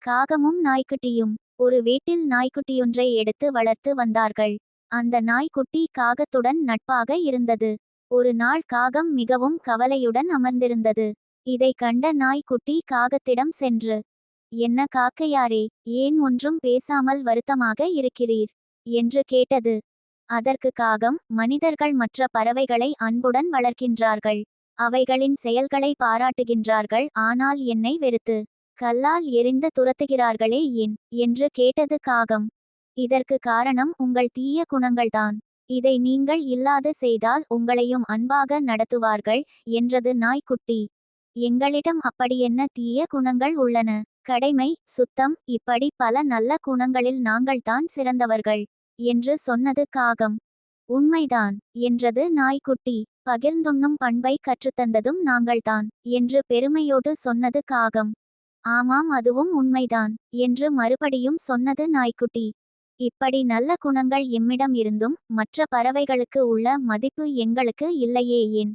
காகமும் நாய்க்குட்டியும் ஒரு வீட்டில் நாய்க்குட்டியொன்றை எடுத்து வளர்த்து வந்தார்கள். அந்த நாய்க்குட்டி காகத்துடன் நட்பாக இருந்தது. ஒரு நாள் காகம் மிகவும் கவலையுடன் அமர்ந்திருந்தது. இதை கண்ட நாய்க்குட்டி காகத்திடம் சென்று, "என்ன காக்கையாரே, ஏன் ஒன்றும் பேசாமல் வருத்தமாக இருக்கிறீர்?" என்று கேட்டது. அதற்கு காகம், "மனிதர்கள் மற்ற பறவைகளை அன்புடன் வளர்க்கின்றார்கள். அவைகளின் செயல்களை பாராட்டுகின்றார்கள். ஆனால் என்னை வெறுத்து கல்லால் எறிந்து துரத்துகிறார்களே ஏன்?" என்று கேட்டது காகம். "இதற்கு காரணம் உங்கள் தீய குணங்கள்தான். இதை நீங்கள் இல்லாது செய்தால் உங்களையும் அன்பாக நடத்துவார்கள்" என்றது நாய்க்குட்டி. "எங்களிடம் அப்படியென்ன தீய குணங்கள் உள்ளன? கடமை, சுத்தம், இப்படி பல நல்ல குணங்களில் நாங்கள்தான் சிறந்தவர்கள்" என்று சொன்னது காகம். "உண்மைதான்" என்றது நாய்க்குட்டி. "பகிர்ந்துண்ணும் பண்பை கற்றுத்தந்ததும் நாங்கள்தான்" என்று பெருமையோடு சொன்னது காகம். "ஆமாம், அதுவும் உண்மைதான்" என்று மறுபடியும் சொன்னது நாய்க்குட்டி. "இப்படி நல்ல குணங்கள் எம்மிடம் இருந்தும் மற்ற பறவைகளுக்கு உள்ள மதிப்பு எங்களுக்கு இல்லையே ஏன்?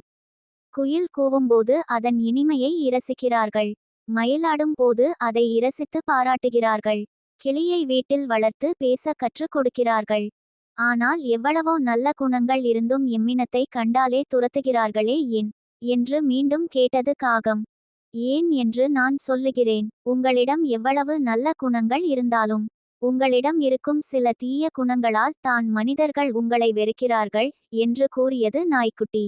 குயில் கூவும்போது அதன் இனிமையை இரசிக்கிறார்கள். மயிலாடும் போது அதை இரசித்து பாராட்டுகிறார்கள். கிளியை வீட்டில் வளர்த்து பேச கற்றுக் கொடுக்கிறார்கள். ஆனால் எவ்வளவோ நல்ல குணங்கள் இருந்தும் எம்மினத்தை கண்டாலே துரத்துகிறார்களே ஏன்?" என்று மீண்டும் கேட்டது காகம். "ஏன் என்று நான் சொல்லுகிறேன். உங்களிடம் எவ்வளவு நல்ல குணங்கள் இருந்தாலும் உங்களிடம் இருக்கும் சில தீய குணங்களால் தான் மனிதர்கள் உங்களை வெறுக்கிறார்கள்" என்று கூறியது நாய்க்குட்டி.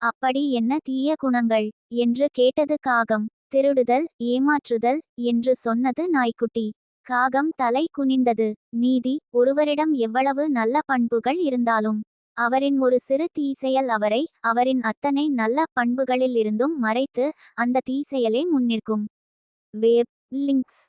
"அப்படி என்ன தீய குணங்கள்?" என்று கேட்டது காகம். "திருடுதல், ஏமாற்றுதல்" என்று சொன்னது நாய்க்குட்டி. காகம் தலை குனிந்தது. "நீதி, ஒருவரிடம் எவ்வளவு நல்ல பண்புகள் இருந்தாலும் அவரின் ஒரு சிறு தீசெயல் அவரை அவரின் அத்தனை நல்ல பண்புகளில் இருந்தும் மறைத்து அந்த தீசெயலே முன்னிற்கும்." Web links